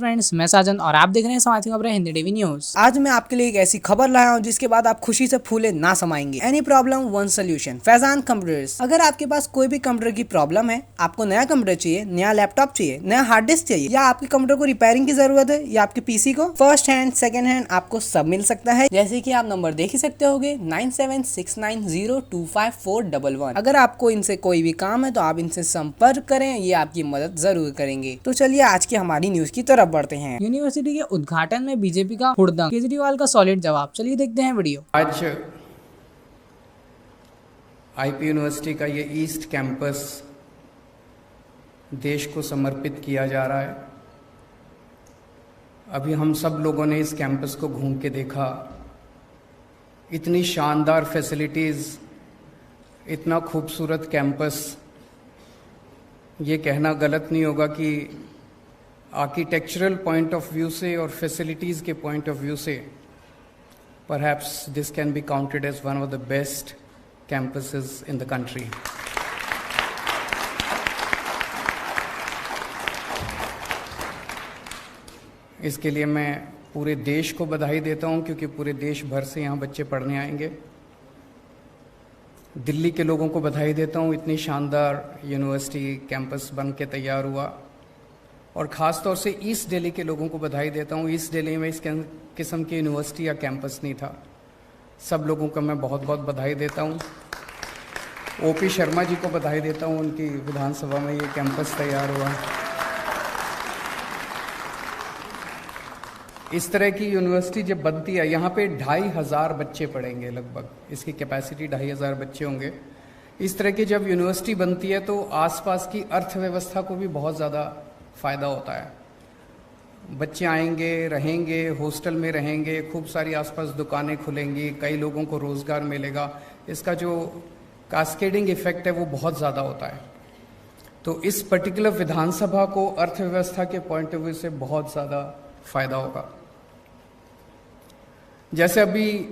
Friends, मैं साजन और आप देख रहे हैं समाचार खबरें हिंदी टीवी न्यूज। आज मैं आपके लिए एक ऐसी खबर लाया हूं जिसके बाद आप खुशी से फूले ना समाएंगे। Any problem one solution, Faizan computers. अगर आपके पास कोई भी कंप्यूटर की प्रॉब्लम है, आपको नया कंप्यूटर चाहिए, नया लैपटॉप चाहिए, नया हार्ड डिस्क चाहिए, या आपके कंप्यूटर को रिपेयरिंग की जरूरत है, या आपके पीसी को, फर्स्ट हैंड सेकंड हैंड आपको सब मिल सकता है। जैसे कि आप नंबर देख ही सकते होगे 9769025411। अगर आपको इनसे कोई भी काम है तो आप इनसे संपर्क करें, ये आपकी मदद जरूर करेंगे। तो चलिए आज की हमारी न्यूज की तरफ बढ़ते हैं। यूनिवर्सिटी के उद्घाटन में बीजेपी का हुड़दंग, केजरीवाल का सॉलिड जवाब। चलिए देखते हैं वीडियो। आज आईपी यूनिवर्सिटी का ये ईस्ट कैंपस देश को समर्पित किया जा रहा है। अभी हम सब लोगों ने इस कैंपस को घूम के देखा। इतनी शानदार फैसिलिटीज़, इतना खूबसूरत कैंपस, ये कहना गलत नहीं होगा कि आर्किटेक्चरल पॉइंट ऑफ व्यू से और फैसिलिटीज़ के पॉइंट ऑफ व्यू से perhaps this can be counted as one of the best campuses in the country. इसके लिए मैं पूरे देश को बधाई देता हूं क्योंकि पूरे देश भर से यहाँ बच्चे पढ़ने आएंगे। दिल्ली के लोगों को बधाई देता हूं, इतनी शानदार यूनिवर्सिटी कैंपस बन के तैयार हुआ। और ख़ास तौर से ईस्ट दिल्ली के लोगों को बधाई देता हूं। ईस्ट दिल्ली में इस किस्म की यूनिवर्सिटी या कैंपस नहीं था। सब लोगों को मैं बहुत बहुत बधाई देता हूं। ओपी शर्मा जी को बधाई देता हूं, उनकी विधानसभा में ये कैंपस तैयार हुआ। इस तरह की यूनिवर्सिटी जब बनती है, यहाँ पे 2500 बच्चे पढ़ेंगे लगभग, इसकी कैपेसिटी 2500 बच्चे होंगे। इस तरह की जब यूनिवर्सिटी बनती है तो आसपास की अर्थव्यवस्था को भी बहुत ज़्यादा फ़ायदा होता है। बच्चे आएंगे, रहेंगे, हॉस्टल में रहेंगे, खूब सारी आसपास दुकानें खुलेंगी, कई लोगों को रोज़गार मिलेगा। इसका जो कास्केडिंग इफेक्ट है वो बहुत ज़्यादा होता है। तो इस पर्टिकुलर विधानसभा को अर्थव्यवस्था के पॉइंट ऑफ व्यू से बहुत ज़्यादा फ़ायदा होगा। जैसे अभी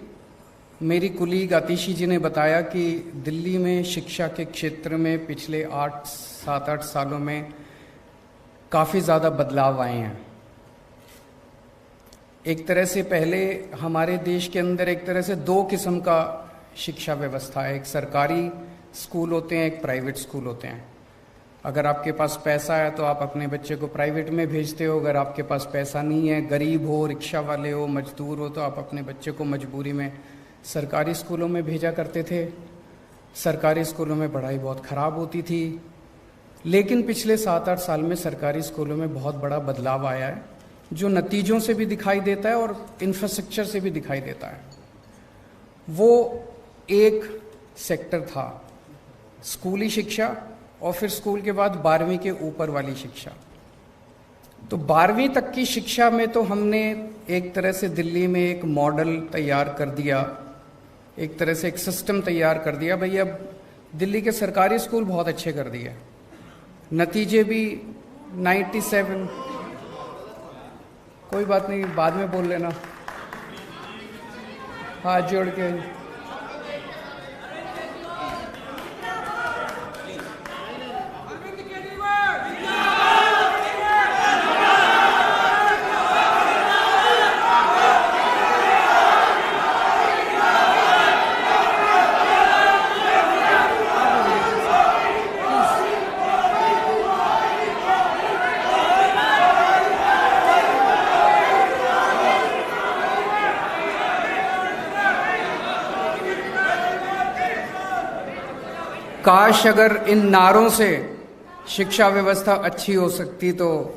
मेरी कुलीग आतिशी जी ने बताया कि दिल्ली में शिक्षा के क्षेत्र में पिछले 7-8 सालों में काफ़ी ज़्यादा बदलाव आए हैं। एक तरह से पहले हमारे देश के अंदर एक तरह से 2 किस्म का शिक्षा व्यवस्था है। एक सरकारी स्कूल होते हैं, एक प्राइवेट स्कूल होते हैं। अगर आपके पास पैसा है तो आप अपने बच्चे को प्राइवेट में भेजते हो। अगर आपके पास पैसा नहीं है, गरीब हो, रिक्शा वाले हो, मजदूर हो, तो आप अपने बच्चे को मजबूरी में सरकारी स्कूलों में भेजा करते थे। सरकारी स्कूलों में पढ़ाई बहुत ख़राब होती थी। लेकिन पिछले 7-8 साल में सरकारी स्कूलों में बहुत बड़ा बदलाव आया है, जो नतीजों से भी दिखाई देता है और इंफ्रास्ट्रक्चर से भी दिखाई देता है। वो एक सेक्टर था स्कूली शिक्षा, और फिर स्कूल के बाद 12वीं के ऊपर वाली शिक्षा। तो 12वीं तक की शिक्षा में तो हमने एक तरह से दिल्ली में एक मॉडल तैयार कर दिया, एक तरह से एक सिस्टम तैयार कर दिया। भाई अब दिल्ली के सरकारी स्कूल बहुत अच्छे कर दिए, नतीजे भी 97। कोई बात नहीं, बाद में बोल लेना, हाथ जोड़ के। काश अगर इन नारों से शिक्षा व्यवस्था अच्छी हो सकती तो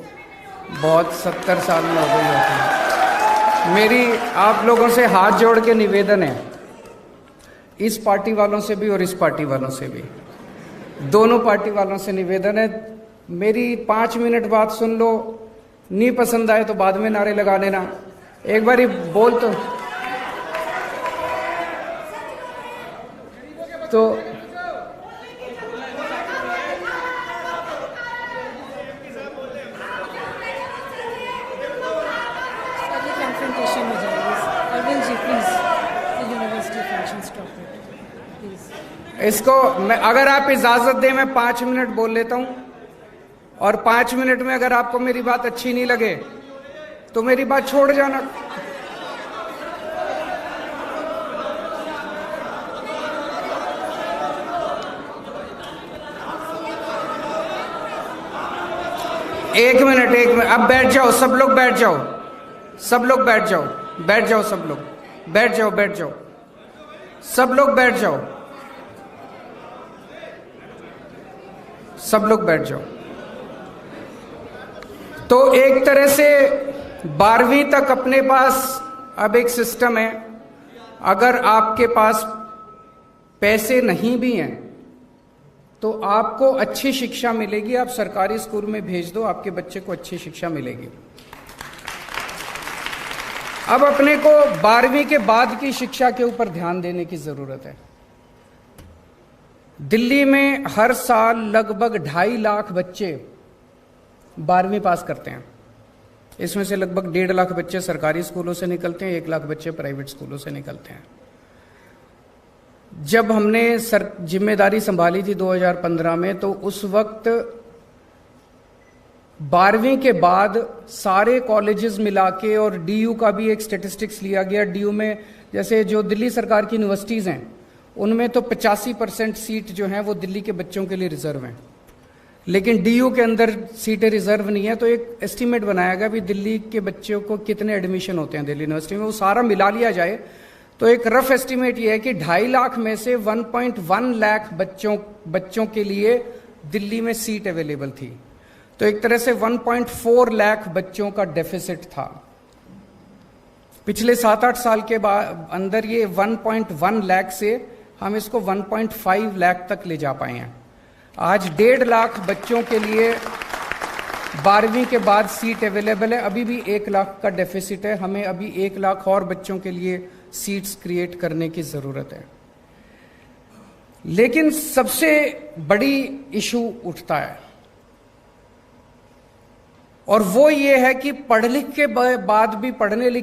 बहुत 70 साल में हो गई होती। मेरी आप लोगों से हाथ जोड़ के निवेदन है, इस पार्टी वालों से भी और इस पार्टी वालों से भी, दोनों पार्टी वालों से निवेदन है, मेरी 5 मिनट बात सुन लो। नहीं पसंद आए तो बाद में नारे लगा लेना। एक बार ही बोल तो इसको अगर आप इजाजत दें मैं 5 मिनट बोल लेता हूं, और 5 मिनट में अगर आपको मेरी बात अच्छी नहीं लगे तो मेरी बात छोड़ जाना। एक मिनट, अब बैठ जाओ, सब लोग बैठ जाओ, सब लोग बैठ जाओ, बैठ जाओ, सब लोग बैठ जाओ, बैठ जाओ, सब लोग बैठ जाओ, सब लोग बैठ जाओ। तो एक तरह से 12वीं तक अपने पास अब एक सिस्टम है, अगर आपके पास पैसे नहीं भी हैं तो आपको अच्छी शिक्षा मिलेगी। आप सरकारी स्कूल में भेज दो, आपके बच्चे को अच्छी शिक्षा मिलेगी। अब अपने को 12वीं के बाद की शिक्षा के ऊपर ध्यान देने की जरूरत है। दिल्ली में हर साल लगभग 2.5 लाख बच्चे 12वीं पास करते हैं। इसमें से लगभग 1.5 लाख बच्चे सरकारी स्कूलों से निकलते हैं, 1 लाख बच्चे प्राइवेट स्कूलों से निकलते हैं। जब हमने जिम्मेदारी संभाली थी 2015 में, तो उस वक्त 12वीं के बाद सारे कॉलेजेस मिला के, और डीयू का भी एक स्टेटिस्टिक्स लिया गया। डीयू में जैसे जो दिल्ली सरकार की यूनिवर्सिटीज़ हैं, उनमें तो 85% सीट जो हैं वो दिल्ली के बच्चों के लिए रिजर्व हैं, लेकिन डीयू के अंदर सीटें रिजर्व नहीं है। तो एक एस्टीमेट बनाया गया भी दिल्ली के बच्चों को कितने एडमिशन होते हैं दिल्ली यूनिवर्सिटी में, वो सारा मिला लिया जाए तो एक रफ एस्टीमेट ये है कि 2.5 लाख में से 1.1 लाख बच्चों के लिए दिल्ली में सीट अवेलेबल थी। तो एक तरह से 1.4 लाख बच्चों का डेफिसिट था। पिछले 7-8 साल के बाद अंदर ये 1.1 लाख से हम इसको 1.5 लाख तक ले जा पाए हैं। आज 1.5 लाख बच्चों के लिए 12वीं के बाद सीट अवेलेबल है। अभी भी 1 लाख का डेफिसिट है, हमें अभी 1 लाख और बच्चों के लिए सीट्स क्रिएट करने की जरूरत है। लेकिन सबसे बड़ी इशू उठता है, और वो ये है कि पढ़ने लिख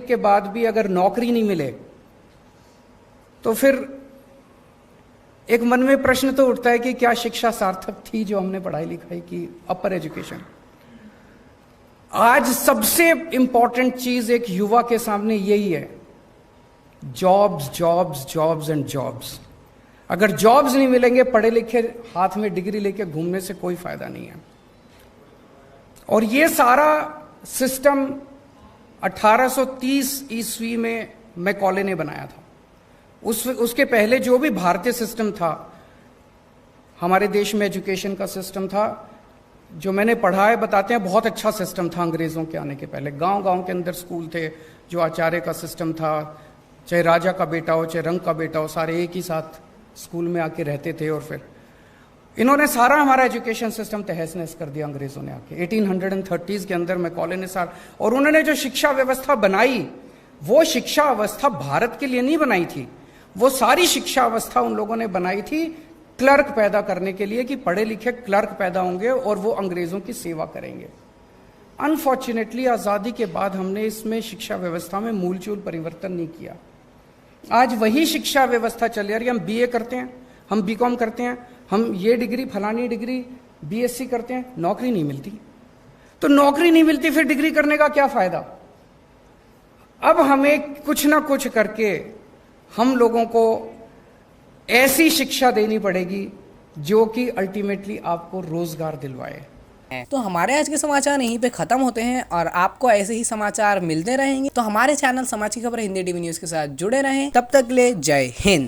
के बाद भी अगर नौकरी नहीं मिले तो फिर एक मन में प्रश्न तो उठता है कि क्या शिक्षा सार्थक थी जो हमने पढ़ाई लिखाई की, अपर एजुकेशन। आज सबसे इंपॉर्टेंट चीज एक युवा के सामने यही है, jobs, jobs, jobs and jobs. अगर जॉब्स नहीं मिलेंगे, पढ़े लिखे हाथ में डिग्री लेके घूमने से कोई फायदा नहीं है। और ये सारा सिस्टम 1830 ईस्वी में मैकॉले ने बनाया था। उसके पहले जो भी भारतीय सिस्टम था, हमारे देश में एजुकेशन का सिस्टम था, जो मैंने पढ़ा है बताते हैं बहुत अच्छा सिस्टम था। अंग्रेजों के आने के पहले गांव-गांव के अंदर स्कूल थे, जो आचार्य का सिस्टम था, चाहे राजा का बेटा हो, चाहे रंग का बेटा हो, सारे एक ही साथ स्कूल में आके रहते थे। और फिर इन्होंने सारा हमारा एजुकेशन सिस्टम तहस नहस कर दिया अंग्रेजों ने आके 1830s के अंदर मैकॉले ने सारा। और उन्होंने जो शिक्षा व्यवस्था बनाई, वो शिक्षा व्यवस्था भारत के लिए नहीं बनाई थी, वो सारी शिक्षा व्यवस्था उन लोगों ने बनाई थी क्लर्क पैदा करने के लिए, कि पढ़े लिखे क्लर्क पैदा होंगे और वो अंग्रेजों की सेवा करेंगे। अनफॉर्चुनेटली आज़ादी के बाद हमने इसमें शिक्षा व्यवस्था में मूलचूल परिवर्तन नहीं किया। आज वही शिक्षा व्यवस्था चल रही है। हम बीए करते हैं, हम बीकॉम करते हैं, हम ये डिग्री, फलानी डिग्री, बीएससी करते हैं, नौकरी नहीं मिलती। तो नौकरी नहीं मिलती, फिर डिग्री करने का क्या फायदा? अब हमें कुछ ना कुछ करके हम लोगों को ऐसी शिक्षा देनी पड़ेगी जो कि अल्टीमेटली आपको रोजगार दिलवाए। तो हमारे आज के समाचार यहीं पे खत्म होते हैं, और आपको ऐसे ही समाचार मिलते रहेंगे। तो हमारे चैनल समाज की खबर हिंदी टीवी न्यूज़ के साथ जुड़े रहें। तब तक ले जय हिंद।